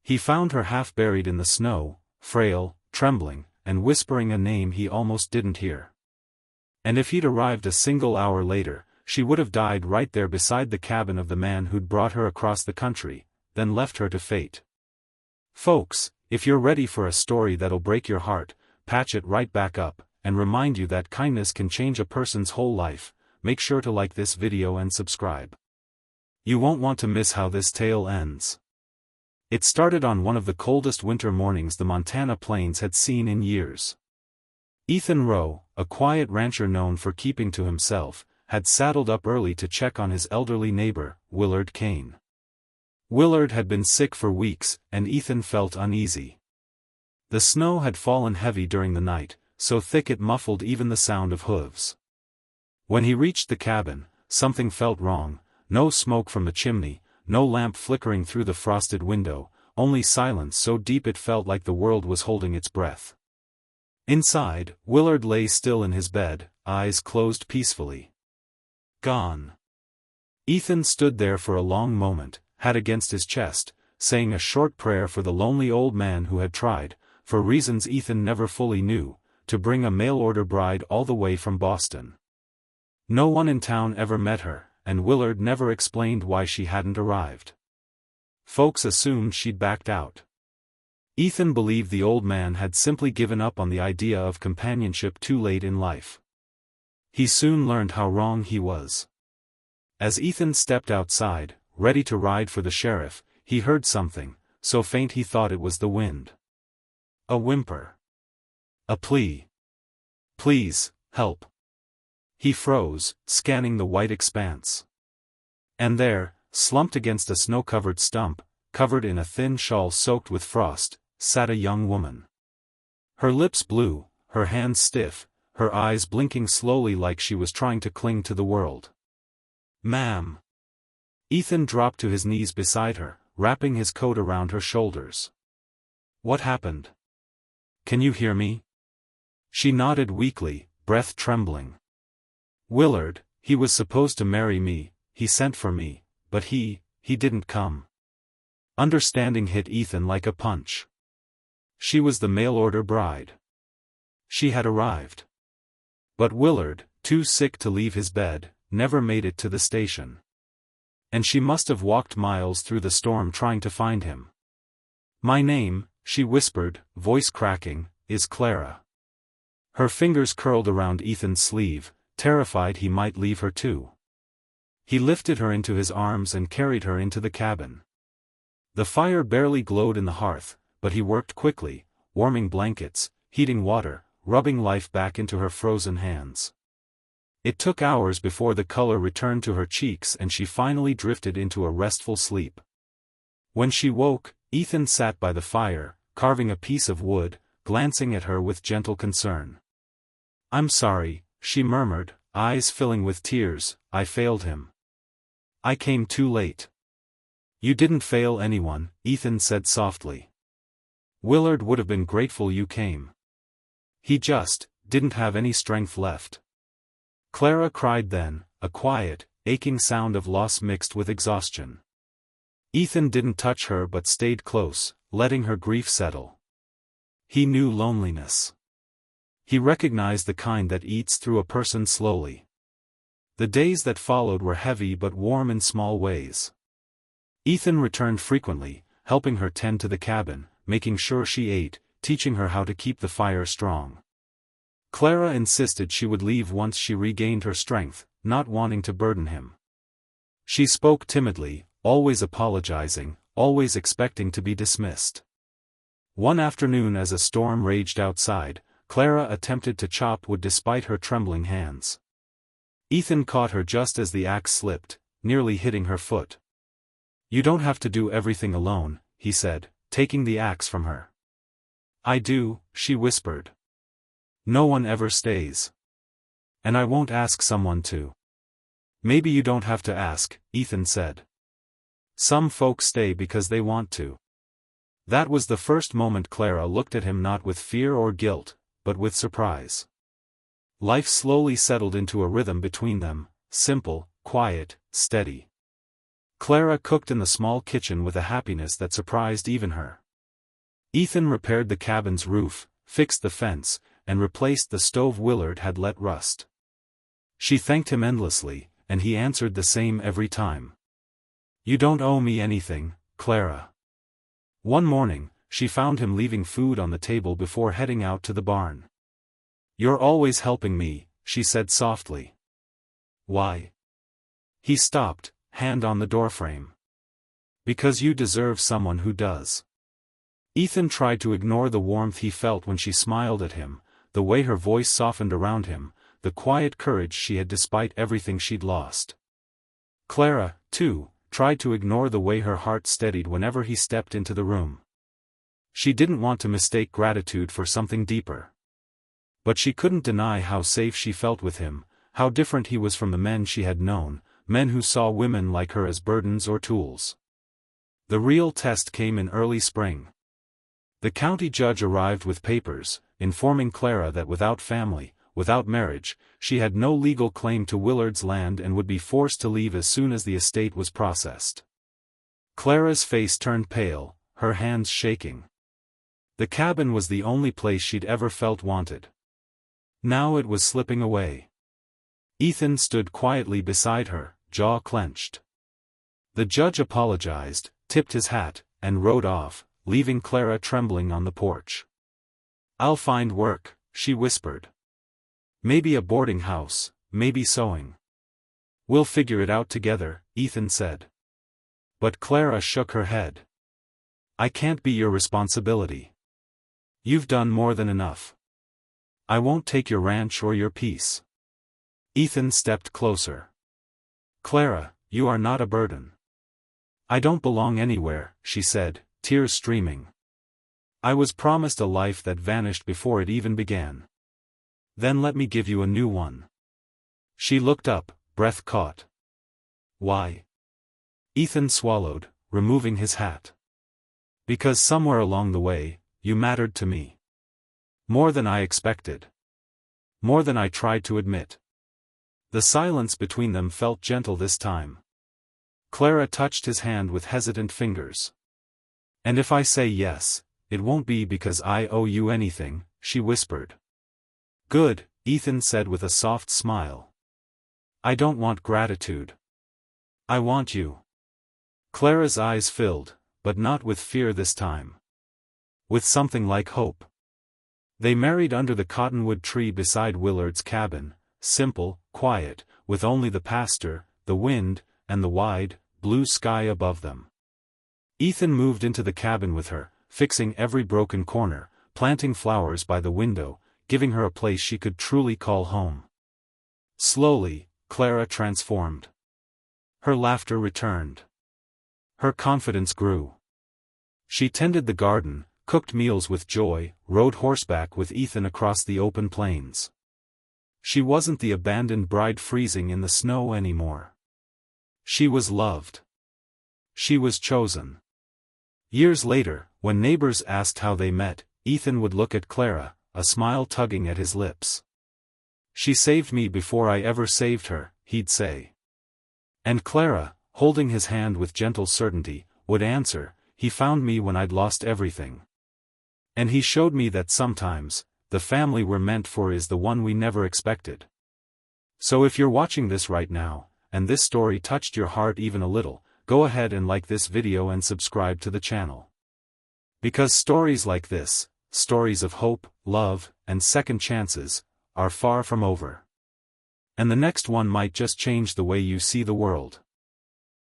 He found her half buried in the snow, frail, trembling, and whispering a name he almost didn't hear. And if he'd arrived a single hour later, she would have died right there beside the cabin of the man who'd brought her across the country, then left her to fate. Folks, if you're ready for a story that'll break your heart, patch it right back up, and remind you that kindness can change a person's whole life, make sure to like this video and subscribe. You won't want to miss how this tale ends. It started on one of the coldest winter mornings the Montana plains had seen in years. Ethan Rowe, a quiet rancher known for keeping to himself, had saddled up early to check on his elderly neighbor, Willard Kane. Willard had been sick for weeks, and Ethan felt uneasy. The snow had fallen heavy during the night, so thick it muffled even the sound of hooves. When he reached the cabin, something felt wrong: no smoke from the chimney, no lamp flickering through the frosted window, only silence so deep it felt like the world was holding its breath. Inside, Willard lay still in his bed, eyes closed peacefully. Gone. Ethan stood there for a long moment, head against his chest, saying a short prayer for the lonely old man who had tried, for reasons Ethan never fully knew, to bring a mail-order bride all the way from Boston. No one in town ever met her, and Willard never explained why she hadn't arrived. Folks assumed she'd backed out. Ethan believed the old man had simply given up on the idea of companionship too late in life. He soon learned how wrong he was. As Ethan stepped outside, ready to ride for the sheriff, he heard something, so faint he thought it was the wind. A whimper. A plea. Please, help. He froze, scanning the white expanse. And there, slumped against a snow-covered stump, covered in a thin shawl soaked with frost, sat a young woman. Her lips blue, her hands stiff, her eyes blinking slowly like she was trying to cling to the world. "Ma'am." Ethan dropped to his knees beside her, wrapping his coat around her shoulders. "What happened? Can you hear me?" She nodded weakly, breath trembling. "Willard, he was supposed to marry me, he sent for me, but he didn't come." Understanding hit Ethan like a punch. She was the mail-order bride. She had arrived. But Willard, too sick to leave his bed, never made it to the station. And she must have walked miles through the storm trying to find him. "My name," she whispered, voice cracking, "is Clara." Her fingers curled around Ethan's sleeve, terrified he might leave her too. He lifted her into his arms and carried her into the cabin. The fire barely glowed in the hearth, but he worked quickly, warming blankets, heating water, rubbing life back into her frozen hands. It took hours before the color returned to her cheeks and she finally drifted into a restful sleep. When she woke, Ethan sat by the fire, carving a piece of wood, glancing at her with gentle concern. "I'm sorry," she murmured, eyes filling with tears, "I failed him. I came too late." "You didn't fail anyone," Ethan said softly. "Willard would have been grateful you came. He just didn't have any strength left." Clara cried then, a quiet, aching sound of loss mixed with exhaustion. Ethan didn't touch her but stayed close, letting her grief settle. He knew loneliness. He recognized the kind that eats through a person slowly. The days that followed were heavy but warm in small ways. Ethan returned frequently, helping her tend to the cabin, making sure she ate, teaching her how to keep the fire strong. Clara insisted she would leave once she regained her strength, not wanting to burden him. She spoke timidly, always apologizing, always expecting to be dismissed. One afternoon as a storm raged outside, Clara attempted to chop wood despite her trembling hands. Ethan caught her just as the axe slipped, nearly hitting her foot. "You don't have to do everything alone," he said, taking the axe from her. "I do," she whispered. "No one ever stays. And I won't ask someone to." "Maybe you don't have to ask," Ethan said. "Some folks stay because they want to." That was the first moment Clara looked at him not with fear or guilt, but with surprise. Life slowly settled into a rhythm between them, simple, quiet, steady. Clara cooked in the small kitchen with a happiness that surprised even her. Ethan repaired the cabin's roof, fixed the fence, and replaced the stove Willard had let rust. She thanked him endlessly, and he answered the same every time. "You don't owe me anything, Clara." One morning, she found him leaving food on the table before heading out to the barn. "You're always helping me," she said softly. "Why?" He stopped, hand on the doorframe. "Because you deserve someone who does." Ethan tried to ignore the warmth he felt when she smiled at him, the way her voice softened around him, the quiet courage she had despite everything she'd lost. Clara, too, tried to ignore the way her heart steadied whenever he stepped into the room. She didn't want to mistake gratitude for something deeper. But she couldn't deny how safe she felt with him, how different he was from the men she had known, men who saw women like her as burdens or tools. The real test came in early spring. The county judge arrived with papers, informing Clara that without family, without marriage, she had no legal claim to Willard's land and would be forced to leave as soon as the estate was processed. Clara's face turned pale, her hands shaking. The cabin was the only place she'd ever felt wanted. Now it was slipping away. Ethan stood quietly beside her, jaw clenched. The judge apologized, tipped his hat, and rode off, leaving Clara trembling on the porch. "I'll find work," she whispered. "Maybe a boarding house, maybe sewing." "We'll figure it out together," Ethan said. But Clara shook her head. "I can't be your responsibility. You've done more than enough. I won't take your ranch or your peace." Ethan stepped closer. "Clara, you are not a burden." "I don't belong anywhere," she said, tears streaming. "I was promised a life that vanished before it even began. Then let me give you a new one." She looked up, breath caught. "Why?" Ethan swallowed, removing his hat. "Because somewhere along the way, you mattered to me. More than I expected. More than I tried to admit." The silence between them felt gentle this time. Clara touched his hand with hesitant fingers. "And if I say yes, it won't be because I owe you anything," she whispered. "Good," Ethan said with a soft smile. "I don't want gratitude. I want you." Clara's eyes filled, but not with fear this time. With something like hope. They married under the cottonwood tree beside Willard's cabin, simple, quiet, with only the pasture, the wind, and the wide, blue sky above them. Ethan moved into the cabin with her, fixing every broken corner, planting flowers by the window, giving her a place she could truly call home. Slowly, Clara transformed. Her laughter returned. Her confidence grew. She tended the garden, cooked meals with joy, rode horseback with Ethan across the open plains. She wasn't the abandoned bride freezing in the snow anymore. She was loved. She was chosen. Years later, when neighbors asked how they met, Ethan would look at Clara, a smile tugging at his lips. "She saved me before I ever saved her," he'd say. And Clara, holding his hand with gentle certainty, would answer, "He found me when I'd lost everything. And he showed me that sometimes, the family we're meant for is the one we never expected." So if you're watching this right now, and this story touched your heart even a little, go ahead and like this video and subscribe to the channel. Because stories like this, stories of hope, love, and second chances, are far from over. And the next one might just change the way you see the world.